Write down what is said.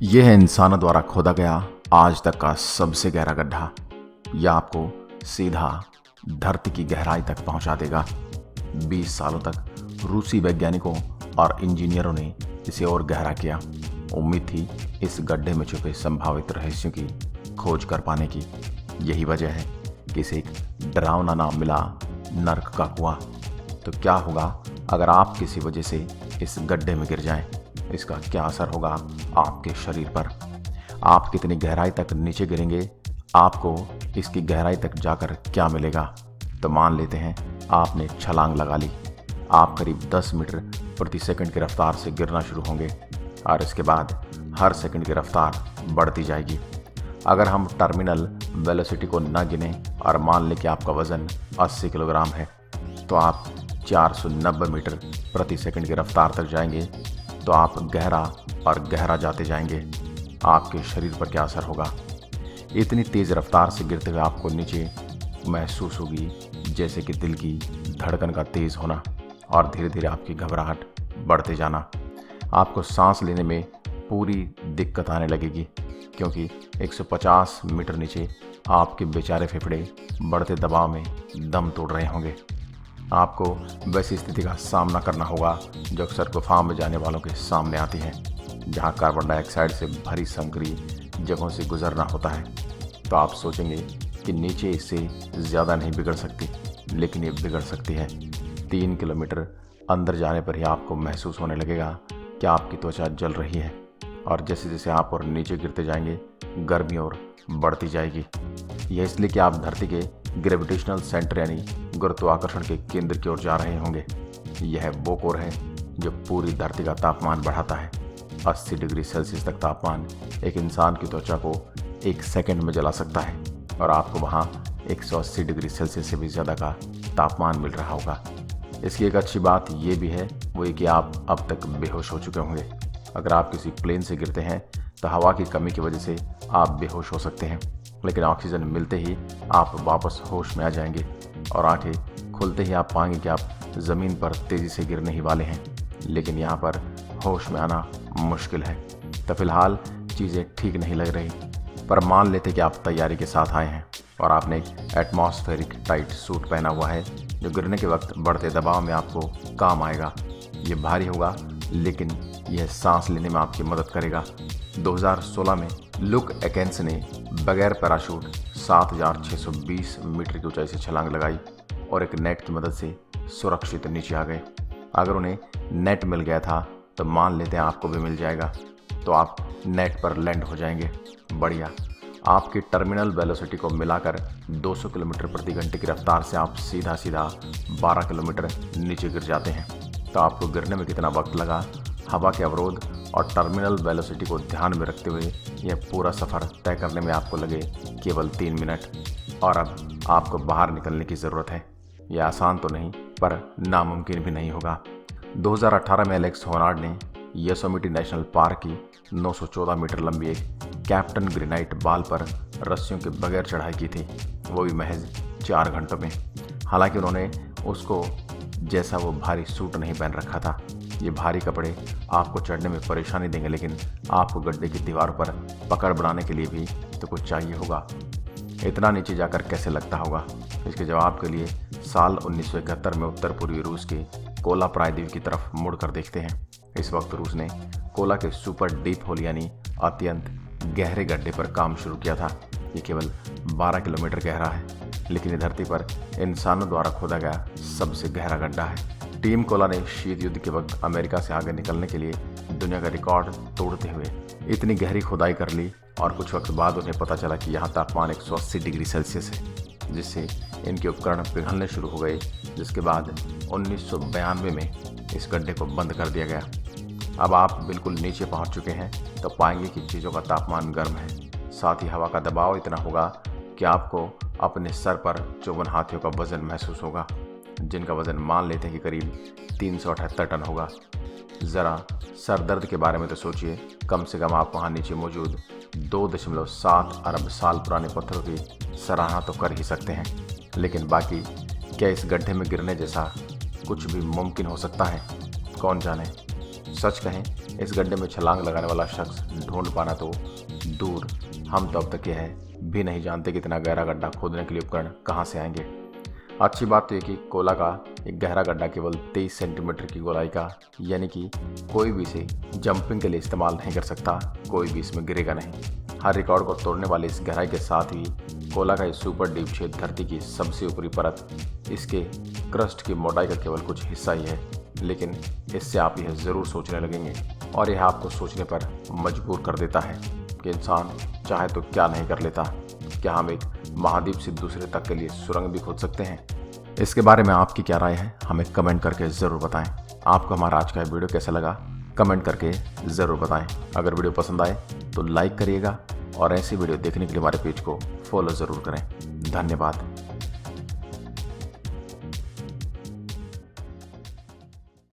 यह है इंसानों द्वारा खोदा गया आज तक का सबसे गहरा गड्ढा। यह आपको सीधा धरती की गहराई तक पहुंचा देगा। 20 सालों तक रूसी वैज्ञानिकों और इंजीनियरों ने इसे और गहरा किया। उम्मीद थी इस गड्ढे में छुपे संभावित रहस्यों की खोज कर पाने की। यही वजह है कि इसे एक डरावना नाम मिला, नर्क का कुआं। तो क्या होगा अगर आप किसी वजह से इस गड्ढे में गिर जाएं? इसका क्या असर होगा आपके शरीर पर? आप कितनी गहराई तक नीचे गिरेंगे? आपको इसकी गहराई तक जाकर क्या मिलेगा? तो मान लेते हैं आपने छलांग लगा ली। आप करीब 10 मीटर प्रति सेकंड की रफ्तार से गिरना शुरू होंगे और इसके बाद हर सेकंड की रफ्तार बढ़ती जाएगी। अगर हम टर्मिनल वेलोसिटी को न गिने और मान लें कि आपका वजन 80 किलोग्राम है, तो आप 490 मीटर प्रति सेकंड की रफ्तार तक जाएंगे। तो आप गहरा और गहरा जाते जाएंगे। आपके शरीर पर क्या असर होगा? इतनी तेज रफ्तार से गिरते हुए आपको नीचे महसूस होगी जैसे कि दिल की धड़कन का तेज होना और धीरे धीरे आपकी घबराहट बढ़ते जाना। आपको सांस लेने में पूरी दिक्कत आने लगेगी क्योंकि 150 मीटर नीचे आपके बेचारे फेफड़े बढ़ते दबाव में दम तोड़ रहे होंगे। आपको वैसी स्थिति का सामना करना होगा जो अक्सर गुफाओं में जाने वालों के सामने आती है, जहां कार्बन डाइऑक्साइड से भरी संकरी जगहों से गुजरना होता है। तो आप सोचेंगे कि नीचे इससे ज़्यादा नहीं बिगड़ सकती, लेकिन ये बिगड़ सकती है। 3 किलोमीटर अंदर जाने पर ही आपको महसूस होने लगेगा कि आपकी त्वचा जल रही है और जैसे जैसे आप और नीचे गिरते जाएंगे गर्मी और बढ़ती जाएगी। यह इसलिए कि आप धरती के ग्रेविटेशनल सेंटर यानी गुरुत्वाकर्षण के केंद्र की ओर जा रहे होंगे। यह वो कोर है जो पूरी धरती का तापमान बढ़ाता है। 80 डिग्री सेल्सियस तक तापमान एक इंसान की त्वचा को 1 सेकंड में जला सकता है और आपको वहाँ 180 डिग्री सेल्सियस से भी ज़्यादा का तापमान मिल रहा होगा। इसकी एक अच्छी बात ये भी है, वो ये कि आप अब तक बेहोश हो चुके होंगे। अगर आप किसी प्लेन से गिरते हैं तो हवा की कमी की वजह से आप बेहोश हो सकते हैं, लेकिन ऑक्सीजन मिलते ही आप वापस होश में आ जाएंगे और आंखें खुलते ही आप पाएंगे कि आप ज़मीन पर तेज़ी से गिरने ही वाले हैं। लेकिन यहाँ पर होश में आना मुश्किल है। तो फिलहाल चीज़ें ठीक नहीं लग रही, पर मान लेते कि आप तैयारी के साथ आए हैं और आपने एक एटमॉस्फेरिक टाइट सूट पहना हुआ है जो गिरने के वक्त बढ़ते दबाव में आपको काम आएगा। ये भारी होगा लेकिन यह सांस लेने में आपकी मदद करेगा। 2016 में लुक एकेंस ने बगैर पैराशूट 7620 मीटर की ऊंचाई से छलांग लगाई और एक नेट की मदद से सुरक्षित नीचे आ गए। अगर उन्हें नेट मिल गया था तो मान लेते हैं आपको भी मिल जाएगा, तो आप नेट पर लैंड हो जाएंगे। बढ़िया। आपकी टर्मिनल वेलोसिटी को मिलाकर 200 किलोमीटर प्रति घंटे की रफ्तार से आप सीधा 12 किलोमीटर नीचे गिर जाते हैं। तो आपको गिरने में कितना वक्त लगा? हवा के अवरोध और टर्मिनल वेलोसिटी को ध्यान में रखते हुए यह पूरा सफ़र तय करने में आपको लगे केवल 3 मिनट। और अब आपको बाहर निकलने की ज़रूरत है। यह आसान तो नहीं पर नामुमकिन भी नहीं होगा। 2018 में एलेक्स होनार्ड ने योसेमिटी नेशनल पार्क की 914 मीटर लंबी एक कैप्टन ग्रेनाइट बाल पर रस्सियों के बगैर चढ़ाई की थी, वो भी महज 4 घंटों में। हालांकि उन्होंने उसको जैसा वो भारी सूट नहीं पहन रखा था। ये भारी कपड़े आपको चढ़ने में परेशानी देंगे, लेकिन आपको गड्ढे की दीवारों पर पकड़ बनाने के लिए भी तो कुछ चाहिए होगा। इतना नीचे जाकर कैसे लगता होगा? इसके जवाब के लिए साल 1971 में उत्तर पूर्वी रूस के कोला प्रायद्वीप की तरफ मुड़कर देखते हैं। इस वक्त रूस ने कोला के सुपर डीप होल यानी अत्यंत गहरे गड्ढे पर काम शुरू किया था। ये केवल 12 किलोमीटर गहरा है, लेकिन ये धरती पर इंसानों द्वारा खोदा गया सबसे गहरा गड्ढा है। टीम कोला ने शीत युद्ध के वक्त अमेरिका से आगे निकलने के लिए दुनिया का रिकॉर्ड तोड़ते हुए इतनी गहरी खुदाई कर ली और कुछ वक्त बाद उन्हें पता चला कि यहाँ तापमान 180 डिग्री सेल्सियस है, जिससे इनके उपकरण पिघलने शुरू हो गए। जिसके बाद 1992 में इस गड्ढे को बंद कर दिया गया। अब आप बिल्कुल नीचे पहुँच चुके हैं तो पाएंगे कि चीज़ों का तापमान गर्म है, साथ ही हवा का दबाव इतना होगा कि आपको अपने सर पर 54 हाथियों का वजन महसूस होगा, जिनका वजन मान लेते हैं कि करीब 378 टन होगा। ज़रा सर दर्द के बारे में तो सोचिए। कम से कम आप वहाँ नीचे मौजूद 2.7 अरब साल पुराने पत्थरों की सराहना तो कर ही सकते हैं, लेकिन बाकी क्या इस गड्ढे में गिरने जैसा कुछ भी मुमकिन हो सकता है? कौन जाने। सच कहें इस गड्ढे में छलांग लगाने वाला शख्स ढूंढ पाना तो दूर, हम तो अब तक यह भी नहीं जानते कि इतना गहरा गड्ढा खोदने के लिए उपकरण कहाँ से आएंगे। अच्छी बात तो ये कि कोला का एक गहरा गड्ढा केवल 23 सेंटीमीटर की गोलाई का, यानी कि कोई भी इसे जंपिंग के लिए इस्तेमाल नहीं कर सकता, कोई भी इसमें गिरेगा नहीं। हर रिकॉर्ड को तोड़ने वाले इस गहराई के साथ ही कोला का ये सुपर डीप छेद धरती की सबसे ऊपरी परत, इसके क्रस्ट की मोटाई का केवल कुछ हिस्सा ही है। लेकिन इससे आप यह ज़रूर सोचने लगेंगे और यह आपको सोचने पर मजबूर कर देता है कि इंसान चाहे तो क्या नहीं कर लेता। क्या हम एक महाद्वीप से दूसरे तक के लिए सुरंग भी खोद सकते हैं? इसके बारे में आपकी क्या राय है, हमें कमेंट करके ज़रूर बताएं। आपको हमारा आज का वीडियो कैसा लगा, कमेंट करके ज़रूर बताएं। अगर वीडियो पसंद आए तो लाइक करिएगा और ऐसी वीडियो देखने के लिए हमारे पेज को फॉलो ज़रूर करें। धन्यवाद।